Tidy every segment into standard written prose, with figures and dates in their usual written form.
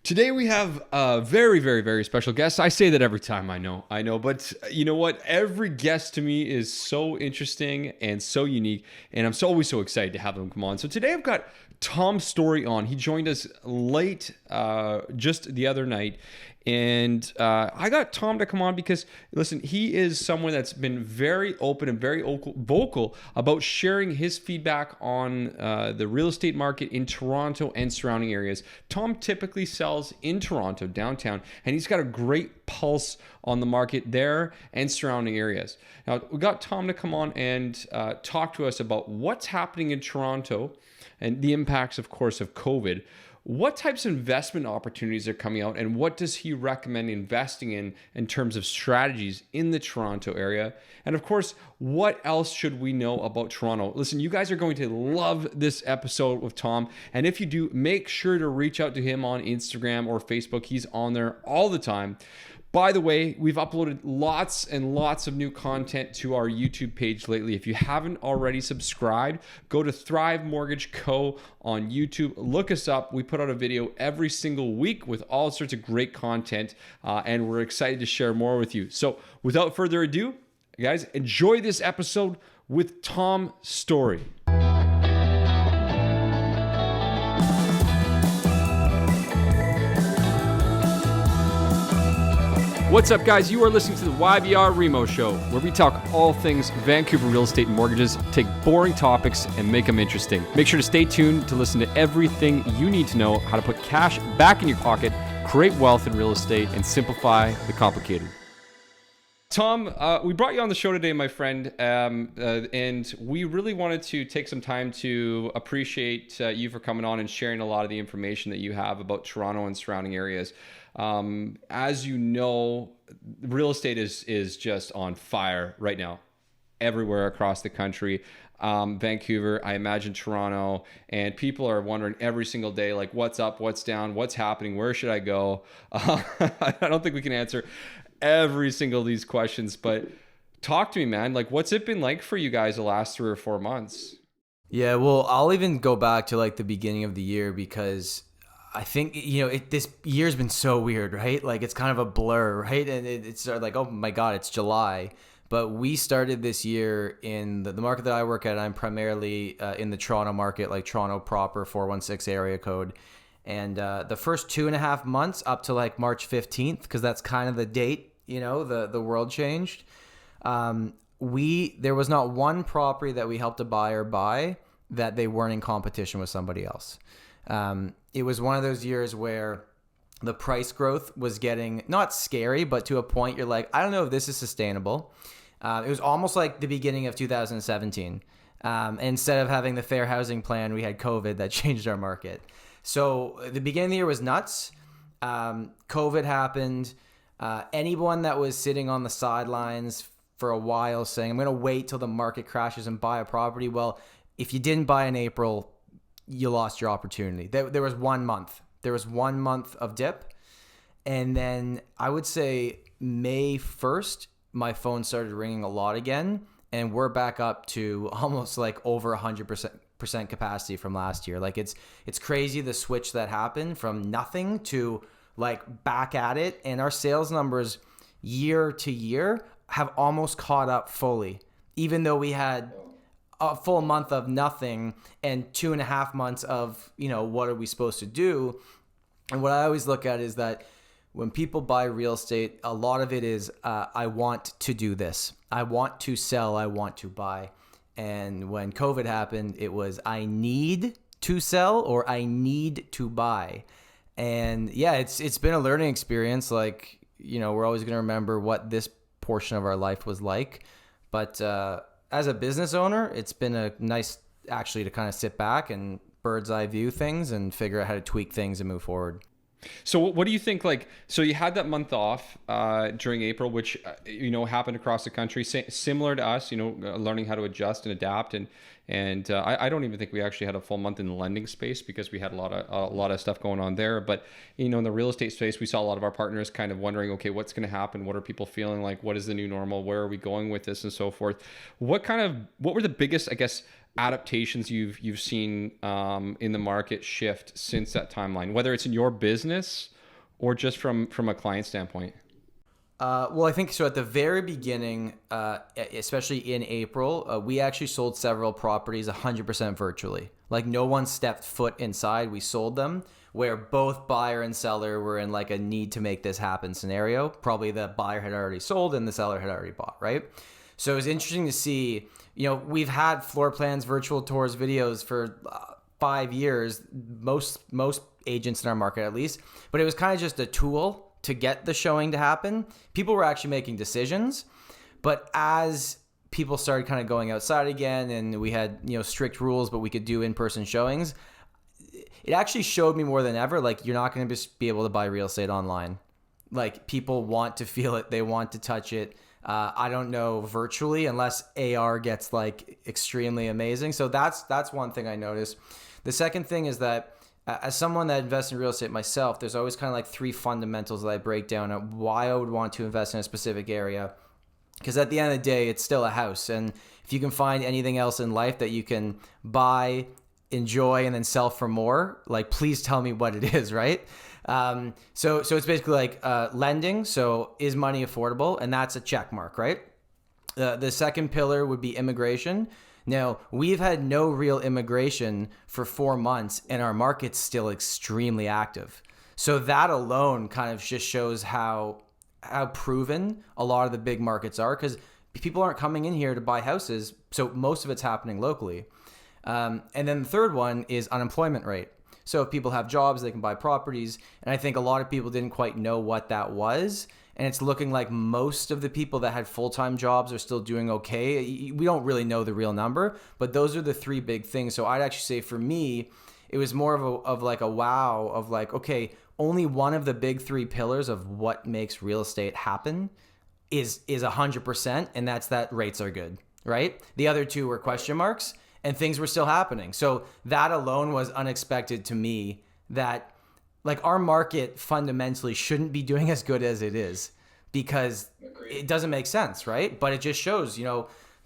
Today we have a very, very, very special guest. I say that every time, I know, but you know what? Every guest to me is so interesting and so unique, and I'm always so excited to have them come on. So today I've got Tom Storey on. He joined us late, just the other night, and I got Tom to come on because, listen, he is someone that's been very open and very vocal about sharing his feedback on the real estate market in Toronto and surrounding areas. Tom typically sells in Toronto, downtown, and he's got a great pulse on the market there and surrounding areas. Now, we got Tom to come on and talk to us about what's happening in Toronto and the impacts, of course, of COVID. What types of investment opportunities are coming out, and what does he recommend investing in terms of strategies in the Toronto area? And of course, what else should we know about Toronto? Listen, you guys are going to love this episode with Tom. And if you do, make sure to reach out to him on Instagram or Facebook. He's on there all the time. By the way, we've uploaded lots and lots of new content to our YouTube page lately. If you haven't already subscribed, go to Thrive Mortgage Co. on YouTube. Look us up. We put out a video every single week with all sorts of great content, and we're excited to share more with you. So without further ado, guys, enjoy this episode with Tom Storey. What's up, guys? You are listening to the YVR REMO show, where we talk all things Vancouver real estate and mortgages, take boring topics and make them interesting. Make sure to stay tuned to listen to everything you need to know how to put cash back in your pocket, create wealth in real estate, and simplify the complicated. Tom, we brought you on the show today, my friend, and we really wanted to take some time to appreciate you for coming on and sharing a lot of the information that you have about Toronto and surrounding areas. As you know, real estate is just on fire right now, everywhere across the country. Vancouver, I imagine Toronto, and people are wondering every single day, like, what's up, what's down, what's happening, where should I go? I don't think we can answer every single of these questions, but talk to me, man. Like, what's it been like for you guys the last 3 or 4 months? Yeah, well, I'll even go back to like the beginning of the year because I think, this year's been so weird, right? Like, it's kind of a blur, right? And it's like, oh my God, it's July. But we started this year in the market that I work at. I'm primarily in the Toronto market, like Toronto proper, 416 area code. And the first 2.5 months up to like March 15th, because that's kind of the date, the world changed. There was not one property that we helped a buyer buy that they weren't in competition with somebody else. It was one of those years where the price growth was getting not scary, but to a point you're like, I don't know if this is sustainable. It was almost like the beginning of 2017. Instead of having the fair housing plan, we had COVID that changed our market. So the beginning of the year was nuts. COVID happened. Anyone that was sitting on the sidelines for a while saying, I'm going to wait till the market crashes and buy a property. Well, if you didn't buy in April, you lost your opportunity. There was 1 month. There was 1 month of dip. And then I would say May 1st, my phone started ringing a lot again. And we're back up to almost like over 100% capacity from last year. Like it's crazy the switch that happened from nothing to like back at it. And our sales numbers year to year have almost caught up fully, even though we had a full month of nothing and 2.5 months of, what are we supposed to do? And what I always look at is that when people buy real estate, a lot of it is, I want to do this. I want to sell. I want to buy. And when COVID happened, it was, I need to sell or I need to buy. And yeah, it's been a learning experience. Like, we're always going to remember what this portion of our life was like. But, as a business owner, it's been a nice actually to kind of sit back and bird's eye view things and figure out how to tweak things and move forward. So what do you think, so you had that month off during April, which, happened across the country, similar to us, learning how to adjust and adapt. And I don't even think we actually had a full month in the lending space because we had a lot of stuff going on there. But, in the real estate space, we saw a lot of our partners kind of wondering, okay, what's going to happen? What are people feeling like? What is the new normal? Where are we going with this and so forth? What were the biggest, I guess, adaptations you've seen in the market shift since that timeline, whether it's in your business or just from a client standpoint? Well, I think so. At the very beginning, especially in April, we actually sold several properties 100% virtually. Like no one stepped foot inside. We sold them where both buyer and seller were in like a need to make this happen scenario. Probably the buyer had already sold and the seller had already bought, right? So it was interesting to see, we've had floor plans, virtual tours, videos for 5 years, most agents in our market at least, but it was kind of just a tool to get the showing to happen. People were actually making decisions, but as people started kind of going outside again and we had, strict rules, but we could do in-person showings, it actually showed me more than ever, like you're not going to just be able to buy real estate online. Like people want to feel it. They want to touch it. I don't know virtually unless AR gets like extremely amazing. So that's one thing I noticed. The second thing is that as someone that invests in real estate myself, there's always kind of like 3 fundamentals that I break down of why I would want to invest in a specific area. Because at the end of the day, it's still a house. And if you can find anything else in life that you can buy, enjoy, and then sell for more, like please tell me what it is, right? So it's basically like lending. So is money affordable? And that's a check mark, right? The second pillar would be immigration. Now, we've had no real immigration for 4 months and our market's still extremely active. So that alone kind of just shows how proven a lot of the big markets are, because people aren't coming in here to buy houses. So most of it's happening locally. And then the third one is unemployment rate. So if people have jobs, they can buy properties. And I think a lot of people didn't quite know what that was. And it's looking like most of the people that had full-time jobs are still doing okay. We don't really know the real number, but those are the 3 big things. So I'd actually say for me, it was more of like a wow of like, okay, only one of the big 3 pillars of what makes real estate happen is 100%. And that's that rates are good, right? The other 2 were question marks and things were still happening. So that alone was unexpected to me, that like our market fundamentally shouldn't be doing as good as it is, because it doesn't make sense, right? But it just shows,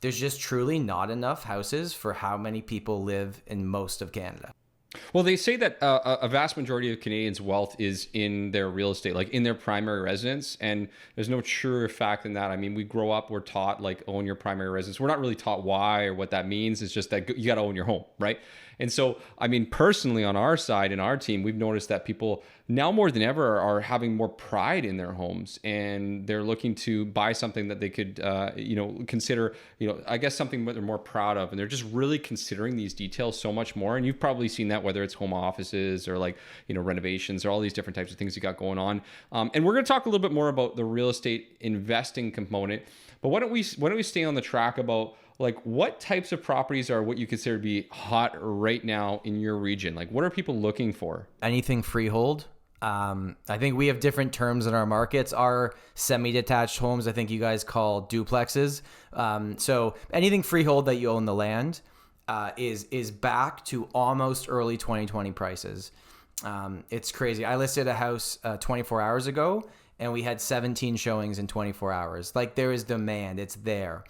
there's just truly not enough houses for how many people live in most of Canada. Well, they say that a vast majority of Canadians' wealth is in their real estate, like in their primary residence. And there's no truer fact than that. I mean, we grow up, we're taught like own your primary residence. We're not really taught why or what that means. It's just that you got to own your home, right? And so, I mean, personally on our side, in our team, we've noticed that people now more than ever are having more pride in their homes, and they're looking to buy something that they could, consider, I guess something that they're more proud of. And they're just really considering these details so much more. And you've probably seen that, whether it's home offices or like, renovations or all these different types of things you got going on. And we're going to talk a little bit more about the real estate investing component, but why don't we stay on the track about like what types of properties are what you consider to be hot right now in your region? Like what are people looking for? Anything freehold. I think we have different terms in our markets. Our semi-detached homes, I think you guys call duplexes. So anything freehold that you own the land is back to almost early 2020 prices. It's crazy. I listed a house 24 hours ago and we had 17 showings in 24 hours. Like there is demand. It's there.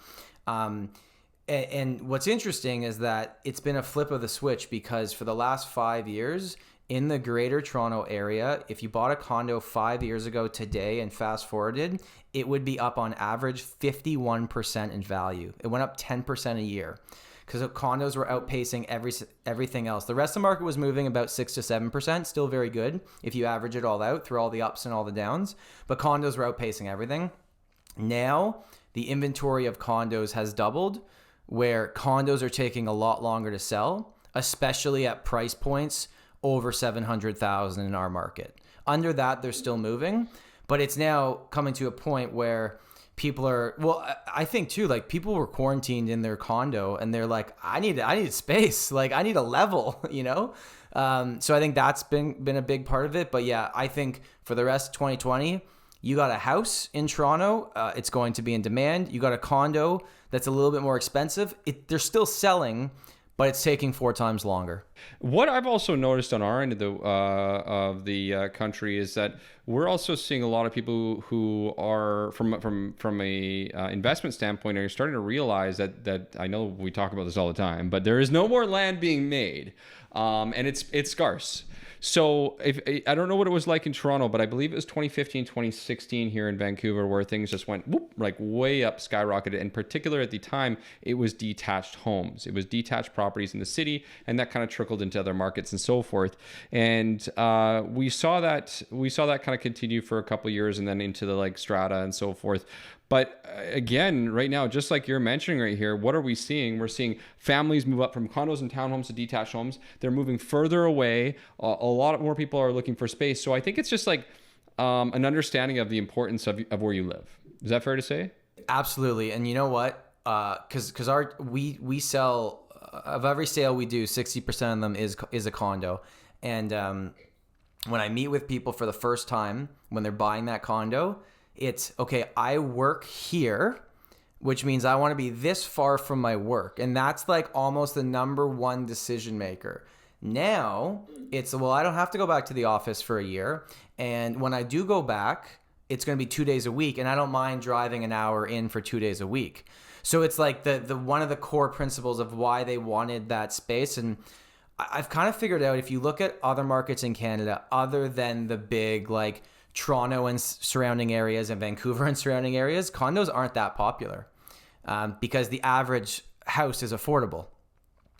And what's interesting is that it's been a flip of the switch, because for the last 5 years in the Greater Toronto area, if you bought a condo 5 years ago today and fast forwarded, it would be up on average 51% in value. It went up 10% a year because condos were outpacing everything else. The rest of the market was moving about 6 to 7%, still very good if you average it all out through all the ups and all the downs, but condos were outpacing everything. Now, the inventory of condos has doubled, where condos are taking a lot longer to sell, especially at price points over $700,000 in our market. Under that, they're still moving, but it's now coming to a point where people are, well, I think too, like people were quarantined in their condo and they're like, I need space. Like I need a level, So I think that's been a big part of it. But yeah, I think for the rest of 2020, you got a house in Toronto, it's going to be in demand. You got a condo that's a little bit more expensive. They're still selling, but it's taking 4 times longer. What I've also noticed on our end of the country is that we're also seeing a lot of people who are from a investment standpoint are starting to realize that I know we talk about this all the time, but there is no more land being made, and it's scarce. So if I don't know what it was like in Toronto, but I believe it was 2015, 2016 here in Vancouver where things just went whoop, like way up, skyrocketed. In particular, at the time, it was detached homes. It was detached properties in the city, and that kind of trickled into other markets and so forth. And we saw that kind of continue for a couple of years, and then into the like strata and so forth. But again, right now, just like you're mentioning right here, what are we seeing? We're seeing families move up from condos and townhomes to detached homes. They're moving further away. A lot more people are looking for space. So I think it's just like an understanding of the importance of where you live. Is that fair to say? Absolutely. And you know what? Because we sell of every sale we do, 60% of them is a condo. And when I meet with people for the first time when they're buying that condo, it's okay, I work here, which means I want to be this far from my work. And that's like almost the number one decision maker. Now it's, well, I don't have to go back to the office for a year. And when I do go back, it's going to be 2 days a week. And I don't mind driving an hour in for 2 days a week. So it's like the one of the core principles of why they wanted that space. And I've kind of figured out, if you look at other markets in Canada, other than the big like Toronto and surrounding areas and Vancouver and surrounding areas, condos aren't that popular because the average house is affordable,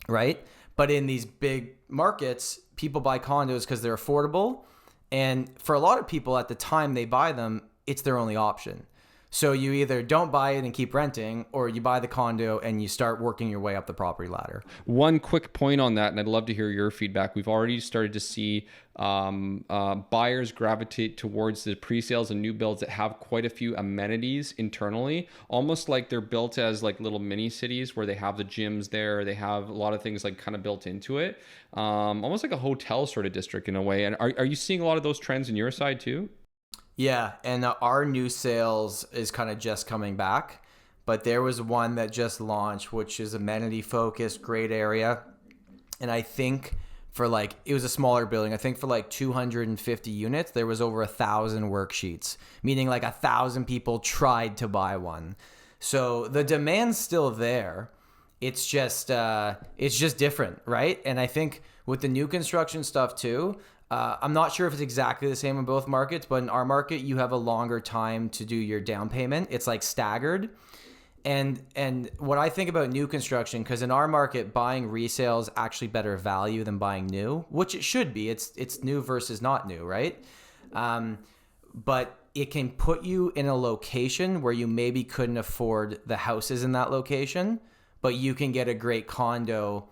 right? But in these big markets, people buy condos because they're affordable. And for a lot of people at the time they buy them, it's their only option. So you either don't buy it and keep renting, or you buy the condo and you start working your way up the property ladder. One quick point on that, and I'd love to hear your feedback. We've already started to see buyers gravitate towards the pre-sales and new builds that have quite a few amenities internally, almost like they're built as like little mini cities where they have the gyms there. They have a lot of things like kind of built into it, almost like a hotel sort of district in a way. And are you seeing a lot of those trends on your side too? Yeah, and our new sales is kind of just coming back, but there was one that just launched, which is amenity focused, great area. And I think for like, it was a smaller building. I think for like 250 units, there was over 1,000 worksheets, meaning like 1,000 people tried to buy one. So the demand's still there. It's just different, right? And I think with the new construction stuff too, I'm not sure if it's exactly the same in both markets, but in our market, you have a longer time to do your down payment. It's like staggered. And what I think about new construction, because in our market, buying resale is actually better value than buying new, which it should be. It's new versus not new, right? But it can put you in a location where you maybe couldn't afford the houses in that location, but you can get a great condo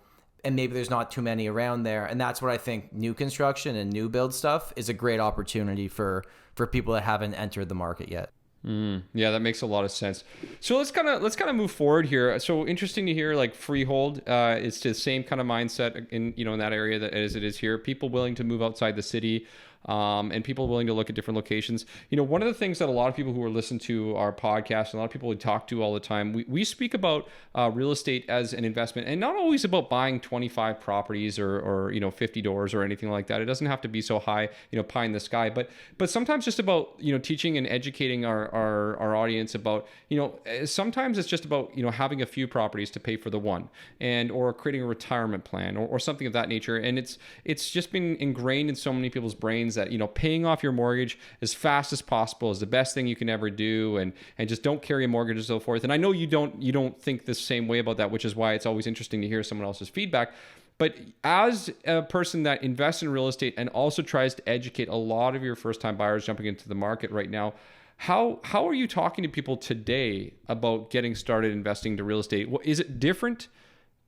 and maybe there's not too many around there. And that's what I think new construction and new build stuff is a great opportunity for people that haven't entered the market yet. Yeah, that makes a lot of sense. So let's kind of move forward here. So interesting to hear like freehold. It's the same kind of mindset in that area that as it is here. People willing to move outside the city. And people willing to look at different locations. One of the things that a lot of people who are listening to our podcast and a lot of people we talk to all the time, we speak about real estate as an investment, and not always about buying 25 properties or 50 doors or anything like that. It doesn't have to be so high, pie in the sky, but sometimes just about, teaching and educating our audience about, sometimes it's just about, having a few properties to pay for the one or creating a retirement plan or something of that nature. And it's just been ingrained in so many people's brains that paying off your mortgage as fast as possible is the best thing you can ever do, and just don't carry a mortgage and so forth. And I know you don't think the same way about that, which is why it's always interesting to hear someone else's feedback. But as a person that invests in real estate and also tries to educate a lot of your first-time buyers jumping into the market right now, how are you talking to people today about getting started investing into real estate? Is it different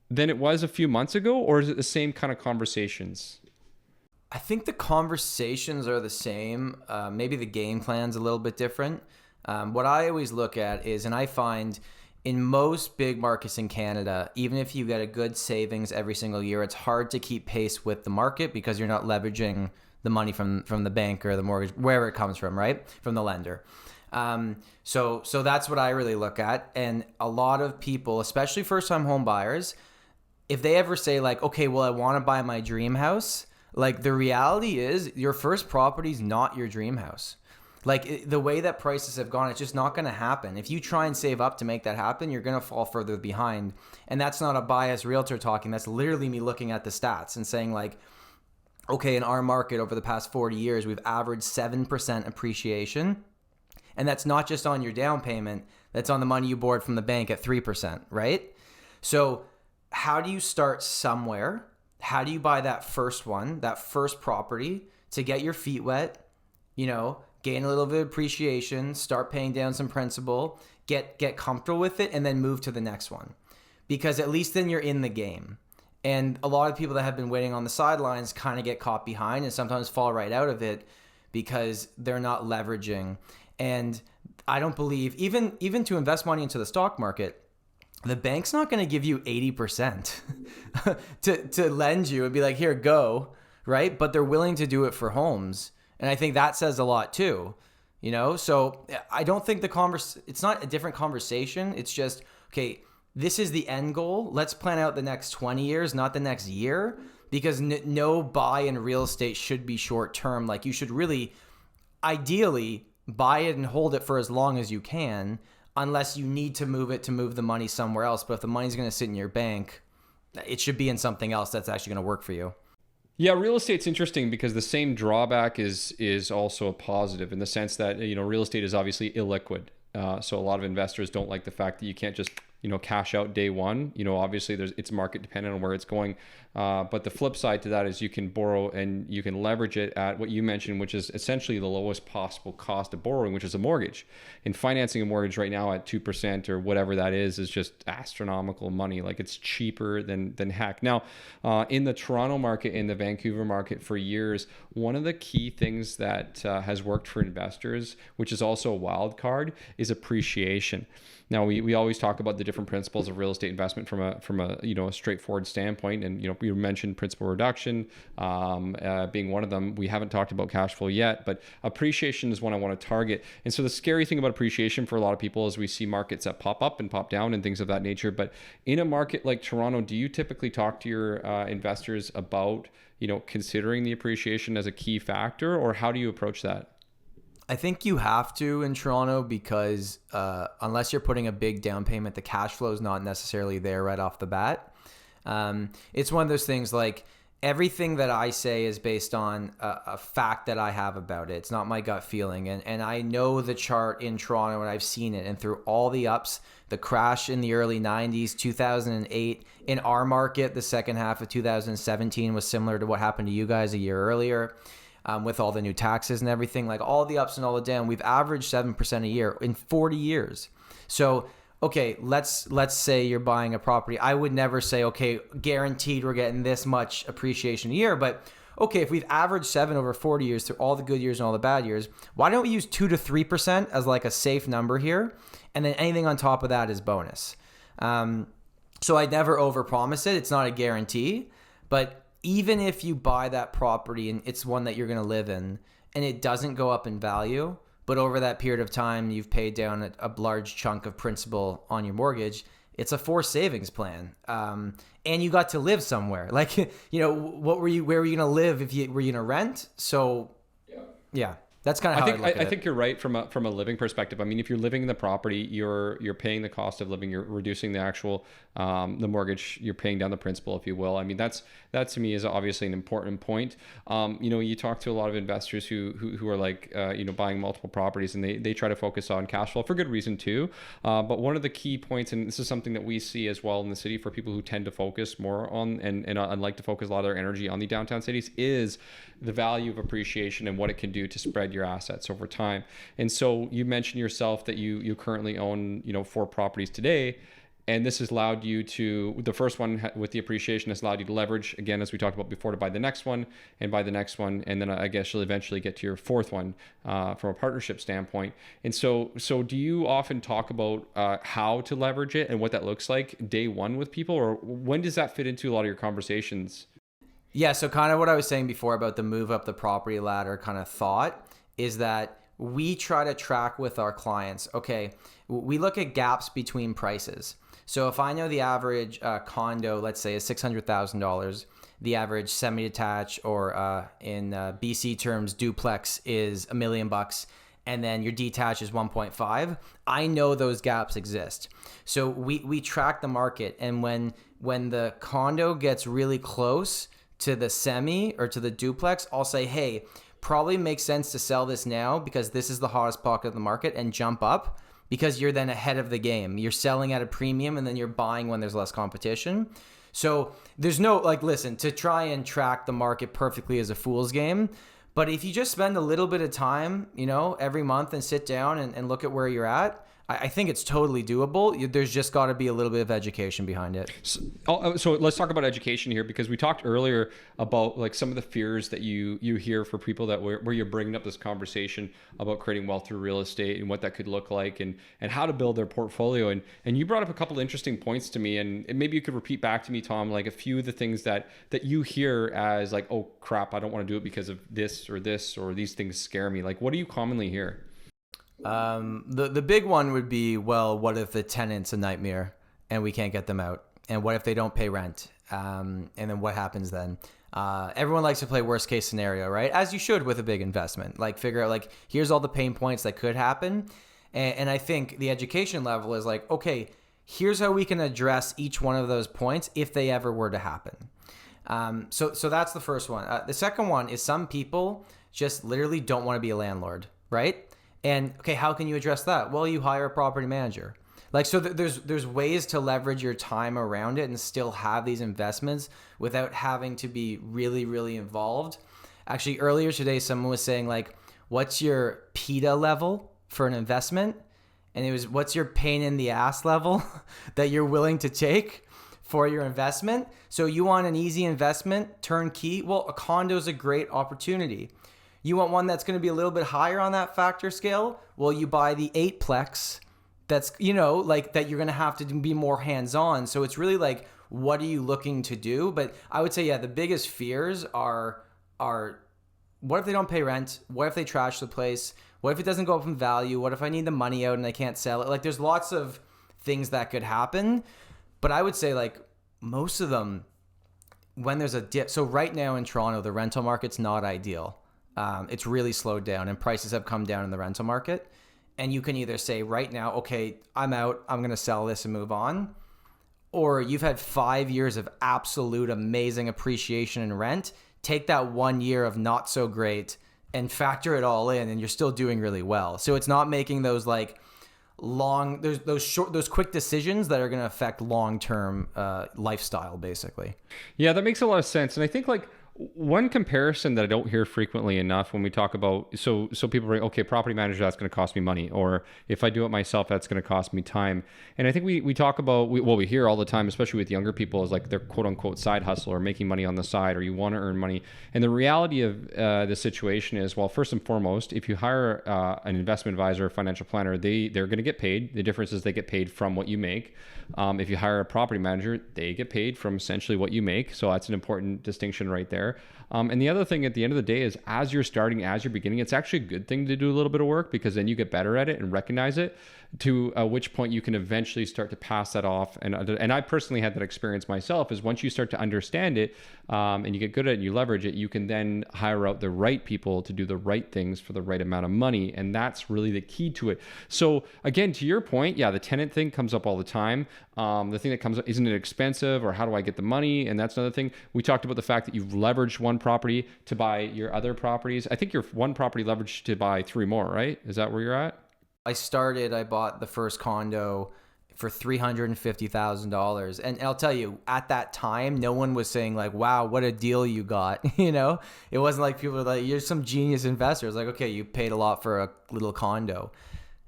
than it was a few months ago, or is it the same kind of conversations? I think the conversations are the same. Maybe the game plan's a little bit different. What I always look at is, and I find in most big markets in Canada, even if you get a good savings every single year, it's hard to keep pace with the market because you're not leveraging the money from the bank or the mortgage, wherever it comes from, right? From the lender. So that's what I really look at. And a lot of people, especially first-time home buyers, if they ever say like, okay, well, I want to buy my dream house, like the reality is your first property is not your dream house. Like the way that prices have gone, it's just not going to happen. If you try and save up to make that happen, you're going to fall further behind. And that's not a biased realtor talking. That's literally me looking at the stats and saying like, okay, in our market over the past 40 years, we've averaged 7% appreciation. And that's not just on your down payment, that's on the money you borrowed from the bank at 3%, right? So how do you start somewhere? How do you buy that first one, that first property to get your feet wet, gain a little bit of appreciation, start paying down some principal, get comfortable with it, and then move to the next one? Because at least then you're in the game. And a lot of people that have been waiting on the sidelines kind of get caught behind and sometimes fall right out of it because they're not leveraging. And I don't believe, even to invest money into the stock market, the bank's not going to give you 80% to lend you and be like, here, go, right? But they're willing to do it for homes. And I think that says a lot too, So I don't think it's not a different conversation. It's just, okay, this is the end goal. Let's plan out the next 20 years, not the next year, because no buy in real estate should be short term. Like, you should really, ideally, buy it and hold it for as long as you can, unless you need to move the money somewhere else. But if the money's going to sit in your bank, it should be in something else that's actually going to work for you. Yeah, real estate's interesting because the same drawback is also a positive in the sense that, real estate is obviously illiquid. So a lot of investors don't like the fact that you can't just, cash out day one. Obviously it's market dependent on where it's going. But the flip side to that is you can borrow and you can leverage it at what you mentioned, which is essentially the lowest possible cost of borrowing, which is a mortgage. And financing a mortgage right now at 2% or whatever that is just astronomical money. Like, it's cheaper than heck. Now, in the Toronto market, in the Vancouver market for years, one of the key things that has worked for investors, which is also a wild card, is appreciation. Now, we always talk about the different principles of real estate investment from a straightforward standpoint, and you mentioned principal reduction being one of them. We haven't talked about cash flow yet, but appreciation is one I want to target. And so the scary thing about appreciation for a lot of people is we see markets that pop up and pop down and things of that nature. But in a market like Toronto, do you typically talk to your investors about considering the appreciation as a key factor, or how do you approach that? I think you have to in Toronto because unless you're putting a big down payment, the cash flow is not necessarily there right off the bat. It's one of those things, like, everything that I say is based on a fact that I have about it. It's not my gut feeling. And I know the chart in Toronto, and I've seen it. And through all the ups, the crash in the early 90s, 2008, in our market, the second half of 2017 was similar to what happened to you guys a year earlier. With all the new taxes and everything, like all the ups and all the downs, we've averaged 7% a year in 40 years. So, okay, let's say you're buying a property. I would never say, okay, guaranteed we're getting this much appreciation a year. But okay, if we've averaged 7 over 40 years through all the good years and all the bad years, why don't we use 2 to 3% as like a safe number here? And then anything on top of that is bonus. So I'd never overpromise it. It's not a guarantee, but even if you buy that property and it's one that you're going to live in and it doesn't go up in value, but over that period of time you've paid down a large chunk of principal on your mortgage, it's a forced savings plan. And you got to live somewhere. Like, where were you going to live were you going to rent? So yeah. That's kind of how I look at it. I think you're right from a living perspective. I mean, if you're living in the property, you're paying the cost of living. You're reducing the actual the mortgage. You're paying down the principal, if you will. I mean, that to me is obviously an important point. You talk to a lot of investors who are like buying multiple properties, and they try to focus on cash flow for good reason too. But one of the key points, and this is something that we see as well in the city for people who tend to focus more on and like to focus a lot of their energy on the downtown cities, is the value of appreciation and what it can do to spread your assets over time. And so you mentioned yourself that you currently own 4 properties today, and this has allowed you to, the first one with the appreciation has allowed you to leverage, again, as we talked about before, to buy the next one and buy the next one, and then I guess you'll eventually get to your 4th one from a partnership standpoint. And so do you often talk about how to leverage it and what that looks like day one with people, or when does that fit into a lot of your conversations? Yeah, so kind of what I was saying before about the move up the property ladder kind of thought is that we try to track with our clients. Okay, we look at gaps between prices. So if I know the average condo, let's say, is $600,000, the average semi-detached or in BC terms, duplex is $1 million, and then your detached is 1.5, I know those gaps exist. So we track the market, and when the condo gets really close to the semi or to the duplex, I'll say, hey, probably makes sense to sell this now because this is the hottest pocket of the market and jump up, because you're then ahead of the game. You're selling at a premium and then you're buying when there's less competition. So there's no, like, listen, to try and track the market perfectly is a fool's game. But if you just spend a little bit of time, every month and sit down and look at where you're at, I think it's totally doable. There's just got to be a little bit of education behind it. So let's talk about education here, because we talked earlier about like some of the fears that you hear for people that where you're bringing up this conversation about creating wealth through real estate and what that could look like and how to build their portfolio. And you brought up a couple of interesting points to me, and maybe you could repeat back to me, Tom, like a few of the things that you hear as like, oh crap, I don't want to do it because of this or these things scare me. Like, what do you commonly hear? The big one would be, well, what if the tenant's a nightmare and we can't get them out? And what if they don't pay rent? And then what happens then? Everyone likes to play worst case scenario, right? As you should with a big investment. Like, figure out, like, here's all the pain points that could happen. And I think the education level is like, okay, here's how we can address each one of those points if they ever were to happen. So that's the first one. The second one is some people just literally don't want to be a landlord, right? And okay, how can you address that? Well, you hire a property manager. Like, so there's ways to leverage your time around it and still have these investments without having to be really, really involved. Actually, earlier today, someone was saying, like, what's your PETA level for an investment? And it was, what's your pain in the ass level that you're willing to take for your investment? So you want an easy investment, turnkey? Well, a condo is a great opportunity. You want one that's going to be a little bit higher on that factor scale? Well, you buy the 8-plex that's, like, that you're going to have to be more hands-on. So it's really like, what are you looking to do? But I would say, yeah, the biggest fears are what if they don't pay rent? What if they trash the place? What if it doesn't go up in value? What if I need the money out and I can't sell it? Like, there's lots of things that could happen. But I would say, like, most of them, when there's a dip. So right now in Toronto, the rental market's not ideal. It's really slowed down and prices have come down in the rental market. And you can either say right now, okay, I'm out, I'm going to sell this and move on. Or you've had 5 years of absolute amazing appreciation in rent. Take that 1 year of not so great and factor it all in, and you're still doing really well. So it's not making those like those quick decisions that are going to affect long-term lifestyle, basically. Yeah, that makes a lot of sense. And I think like one comparison that I don't hear frequently enough when we talk about, so people bring, okay, property manager, that's going to cost me money. Or if I do it myself, that's going to cost me time. And I think we talk about, what we hear all the time, especially with younger people, is like their quote unquote side hustle or making money on the side, or you want to earn money. And the reality of the situation is, well, first and foremost, if you hire an investment advisor, a financial planner, they're going to get paid. The difference is they get paid from what you make. If you hire a property manager, they get paid from essentially what you make. So that's an important distinction right there. And the other thing at the end of the day is, as you're beginning, it's actually a good thing to do a little bit of work, because then you get better at it and recognize it, to which point you can eventually start to pass that off. And I personally had that experience myself, is once you start to understand it and you get good at it and you leverage it, you can then hire out the right people to do the right things for the right amount of money. And that's really the key to it. So again, to your point, yeah, the tenant thing comes up all the time. The thing that comes up, isn't it expensive, or how do I get the money? And that's another thing. We talked about the fact that you've leveraged one property to buy your other properties. I think your one property leveraged to buy 3 more, right? Is that where you're at? I bought the first condo for $350,000. And I'll tell you, at that time, no one was saying like, wow, what a deal you got. It wasn't like people were like, you're some genius investor. It's like, okay, you paid a lot for a little condo.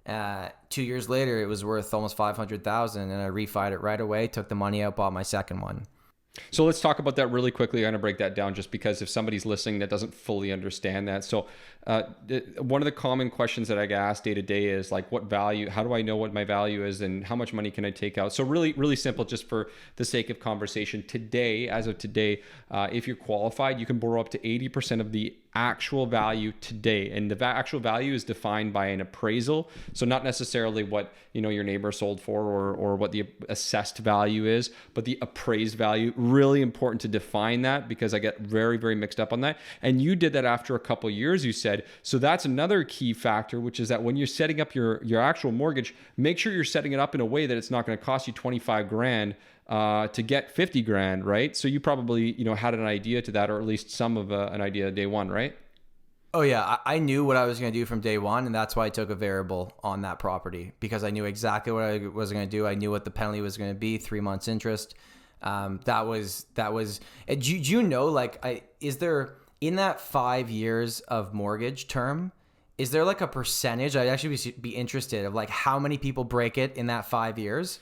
2 years later, it was worth almost $500,000, and I refied it right away, took the money out, bought my second one. So let's talk about that really quickly. I'm going to break that down just because if somebody's listening that doesn't fully understand that. So one of the common questions that I get asked day to day is like, what value, how do I know what my value is, and how much money can I take out? So really, really simple, just for the sake of conversation today, as of today, if you're qualified, you can borrow up to 80% of the actual value today. And the actual value is defined by an appraisal. So not necessarily what, your neighbor sold for, or what the assessed value is, but the appraised value. Really important to define that, because I get very, very mixed up on that. And you did that after a couple of years, you said. So that's another key factor, which is that when you're setting up your actual mortgage, make sure you're setting it up in a way that it's not going to cost you 25 grand to get 50 grand, right? So you probably, had an idea to that, or at least some of an idea day one, right? Oh yeah, I knew what I was going to do from day one, and that's why I took a variable on that property, because I knew exactly what I was going to do. I knew what the penalty was going to be, 3 months interest. That was. Do you know, like, is there in that 5 years of mortgage term? Is there like a percentage? I'd actually be interested of like how many people break it in that 5 years.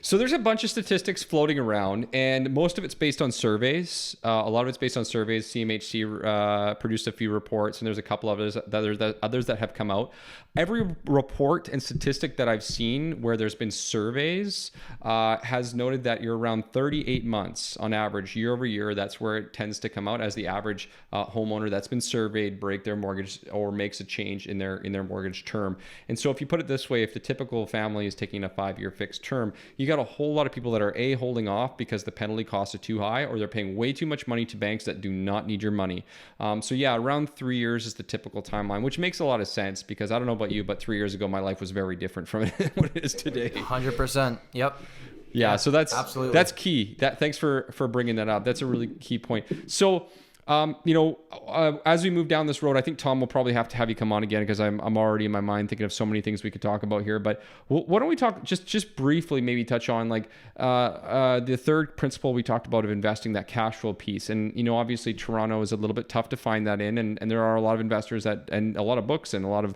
So there's a bunch of statistics floating around, and most of it's based on surveys. A lot of it's based on surveys. CMHC produced a few reports, and there's a couple of others that have come out. Every report and statistic that I've seen where there's been surveys has noted that you're around 38 months on average, year over year. That's where it tends to come out as the average homeowner that's been surveyed break their mortgage or makes a change in their mortgage term. And so if you put it this way, if the typical family is taking a 5-year fixed term, you got a whole lot of people that are holding off because the penalty costs are too high, or they're paying way too much money to banks that do not need your money. So yeah, around 3 years is the typical timeline, which makes a lot of sense, because I don't know about you, but 3 years ago my life was very different from what it is today. 100%. Yep. Yeah, so that's absolutely, that's key. Thanks for bringing that up. That's a really key point. So as we move down this road, I think Tom will probably have to have you come on again, because I'm already in my mind thinking of so many things we could talk about here. But why don't we talk just briefly, maybe touch on like the third principle we talked about of investing, that cash flow piece. And obviously Toronto is a little bit tough to find that in, and there are a lot of investors and a lot of books and a lot of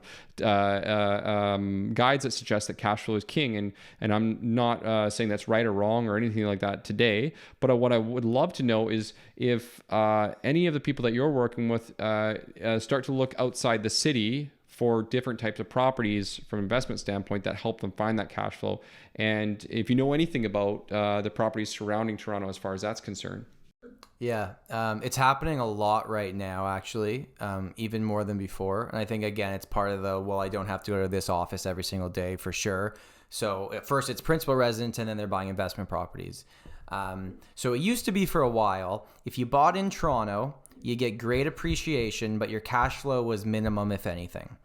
guides that suggest that cash flow is king. And I'm not saying that's right or wrong or anything like that today. But what I would love to know is if any of the people that you're working with start to look outside the city for different types of properties from an investment standpoint that help them find that cash flow. And if you know anything about the properties surrounding Toronto as far as that's concerned. Yeah, it's happening a lot right now, actually, even more than before. And I think, again, it's part of I don't have to go to this office every single day, for sure. So at first it's principal residence, and then they're buying investment properties. So it used to be for a while, if you bought in Toronto, you get great appreciation, but your cash flow was minimum, if anything.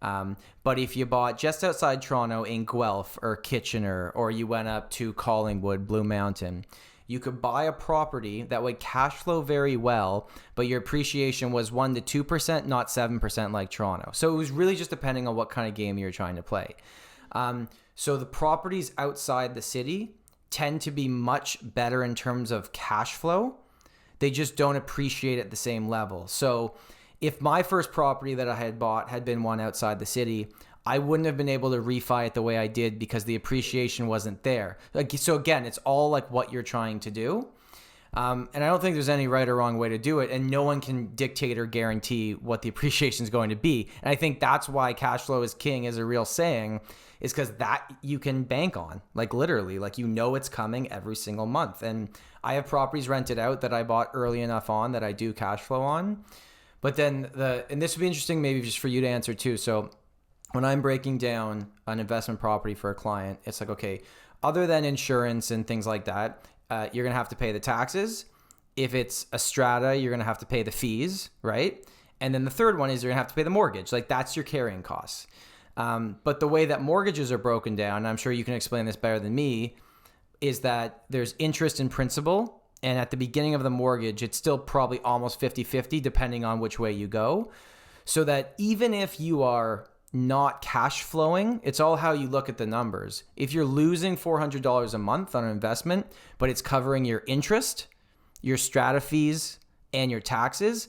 But if you bought just outside Toronto in Guelph or Kitchener, or you went up to Collingwood, Blue Mountain, you could buy a property that would cash flow very well, but your appreciation was 1% to 2%, not 7% like Toronto. So it was really just depending on what kind of game you're trying to play. So the properties outside the city tend to be much better in terms of cash flow. They just don't appreciate at the same level. So if my first property that I had bought had been one outside the city, I wouldn't have been able to refi it the way I did, because the appreciation wasn't there. So again, it's all like what you're trying to do. And I don't think there's any right or wrong way to do it, and no one can dictate or guarantee what the appreciation is going to be. And I think that's why cash flow is king is a real saying, is because that you can bank on, like literally, like it's coming every single month. And I have properties rented out that I bought early enough on that I do cash flow on. But then and this would be interesting maybe just for you to answer too. So when I'm breaking down an investment property for a client, it's like, okay, other than insurance and things like that, you're going to have to pay the taxes. If it's a strata, you're going to have to pay the fees, right? And then the third one is you're going to have to pay the mortgage. Like that's your carrying costs. But the way that mortgages are broken down, and I'm sure you can explain this better than me, is that there's interest in principal. And at the beginning of the mortgage, it's still probably almost 50-50 depending on which way you go. So that even if you are not cash flowing, it's all how you look at the numbers. If you're losing $400 a month on an investment, but it's covering your interest, your strata fees, and your taxes,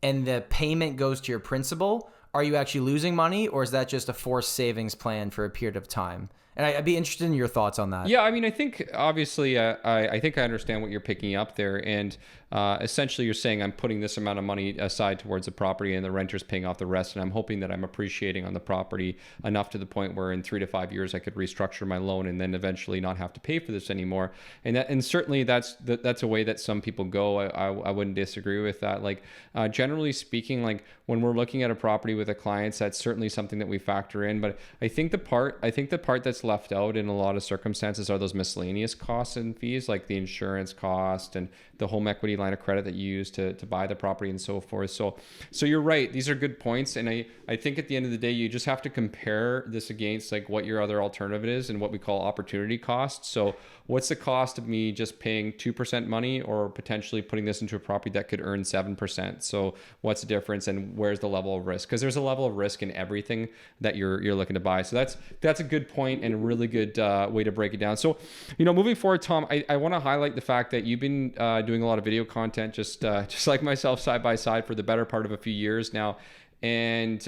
and the payment goes to your principal, are you actually losing money, or is that just a forced savings plan for a period of time? And I'd be interested in your thoughts on that. Yeah, I mean, I think obviously, I think I understand what you're picking up there, and essentially you're saying I'm putting this amount of money aside towards the property, and the renter's paying off the rest, and I'm hoping that I'm appreciating on the property enough to the point where in 3 to 5 years I could restructure my loan and then eventually not have to pay for this anymore. And certainly that's a way that some people go. I wouldn't disagree with that. Like generally speaking, like when we're looking at a property with a client, that's certainly something that we factor in. But I think the part that's left out in a lot of circumstances are those miscellaneous costs and fees, like the insurance cost and the home equity line of credit that you use to buy the property and so forth. So you're right. These are good points. And I think at the end of the day, you just have to compare this against like what your other alternative is and what we call opportunity cost. So what's the cost of me just paying 2% money or potentially putting this into a property that could earn 7%? So what's the difference and where's the level of risk? Because there's a level of risk in everything that you're looking to buy. So that's a good point and a really good way to break it down. So, moving forward, Tom, I want to highlight the fact that you've been doing a lot of video content, just like myself, side by side for the better part of a few years now. And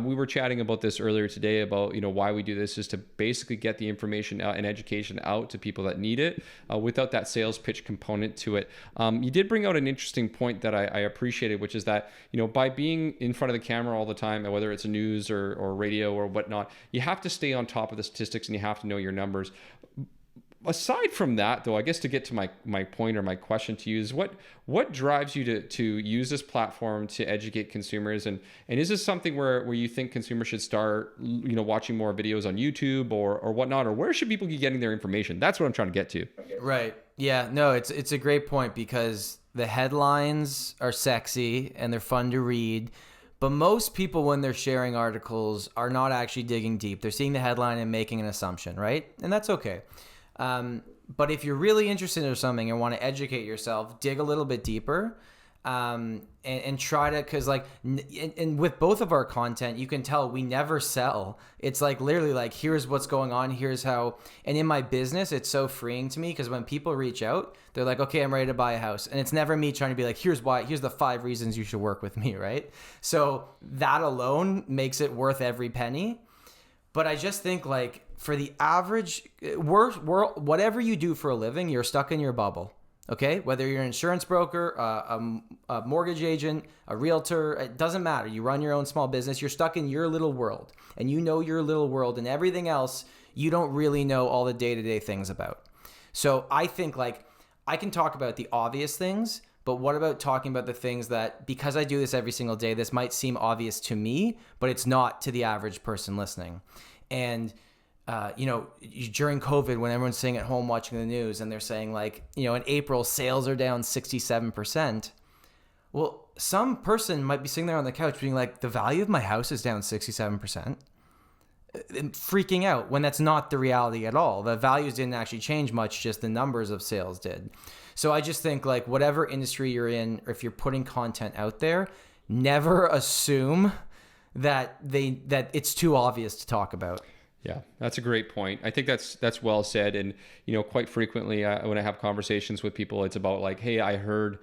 we were chatting about this earlier today about, why we do this is to basically get the information out and education out to people that need it without that sales pitch component to it. You did bring out an interesting point that I appreciated, which is that, by being in front of the camera all the time, whether it's a news or radio or whatnot, you have to stay on top of the statistics and you have to know your numbers. Aside from that, though, I guess to get to my point or my question to you is what drives you to use this platform to educate consumers, and is this something where you think consumers should start watching more videos on YouTube or whatnot, or where should people be getting their information? That's what I'm trying to get to. Right. Yeah. No, it's a great point because the headlines are sexy and they're fun to read. But most people, when they're sharing articles, are not actually digging deep. They're seeing the headline and making an assumption, right? And that's okay. But if you're really interested in something and want to educate yourself, dig a little bit deeper, and try to, because and with both of our content, you can tell we never sell. It's like literally like, here's what's going on, here's how. And in my business, it's so freeing to me because when people reach out, they're like, okay, I'm ready to buy a house. And it's never me trying to be like, here's the 5 reasons you should work with me, right? So that alone makes it worth every penny. But I just think like, for the average, whatever you do for a living, you're stuck in your bubble, okay? Whether you're an insurance broker, a mortgage agent, a realtor, it doesn't matter. You run your own small business, you're stuck in your little world. And you know your little world, and everything else, you don't really know all the day-to-day things about. So I think like, I can talk about the obvious things, but what about talking about the things that, because I do this every single day, this might seem obvious to me, but it's not to the average person listening. And during COVID, when everyone's sitting at home watching the news and they're saying like, in April, sales are down 67%. Well, some person might be sitting there on the couch being like, the value of my house is down 67%. And freaking out when that's not the reality at all. The values didn't actually change much, just the numbers of sales did. So I just think like whatever industry you're in, or if you're putting content out there, never assume that it's too obvious to talk about. Yeah, that's a great point. I think that's well said. And, quite frequently when I have conversations with people, it's about like, hey, I heard,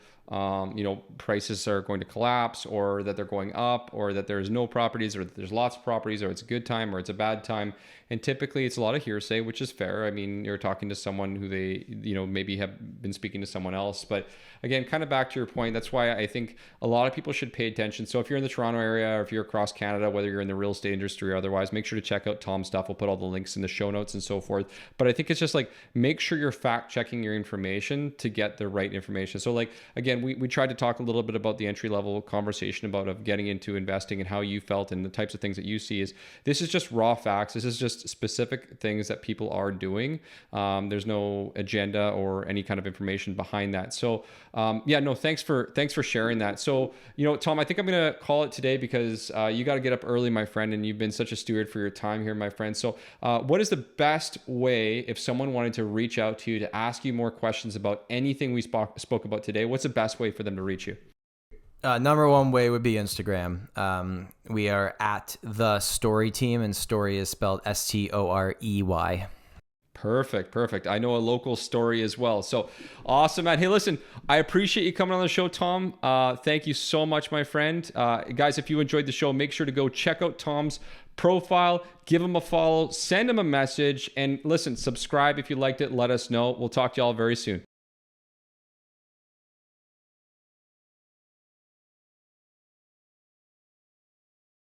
prices are going to collapse, or that they're going up, or that there's no properties, or that there's lots of properties, or it's a good time, or it's a bad time. And typically it's a lot of hearsay, which is fair. I mean, you're talking to someone who they, maybe have been speaking to someone else. But again, kind of back to your point, that's why I think a lot of people should pay attention. So if you're in the Toronto area, or if you're across Canada, whether you're in the real estate industry or otherwise, make sure to check out Tom's stuff. We'll put all the links in the show notes and so forth. But I think it's just like, make sure you're fact checking your information to get the right information. So like, again, we tried to talk a little bit about the entry level conversation of getting into investing and how you felt and the types of things that you see. This is just raw facts. This is just specific things that people are doing. There's no agenda or any kind of information behind that. So thanks for sharing that. So, Tom, I think I'm going to call it today because you got to get up early, my friend, and you've been such a steward for your time here, my friend. So what is the best way if someone wanted to reach out to you to ask you more questions about anything we spoke about today? What's the best way for them to reach you? Number one way would be Instagram. We are at the Storey Team, and Storey is spelled Storey. Perfect. I know a local story as well. So awesome, man. Hey, listen, I appreciate you coming on the show, Tom. Thank you so much, my friend. Guys, if you enjoyed the show, make sure to go check out Tom's profile, give him a follow, send him a message, and listen, subscribe if you liked it. Let us know. We'll talk to y'all very soon.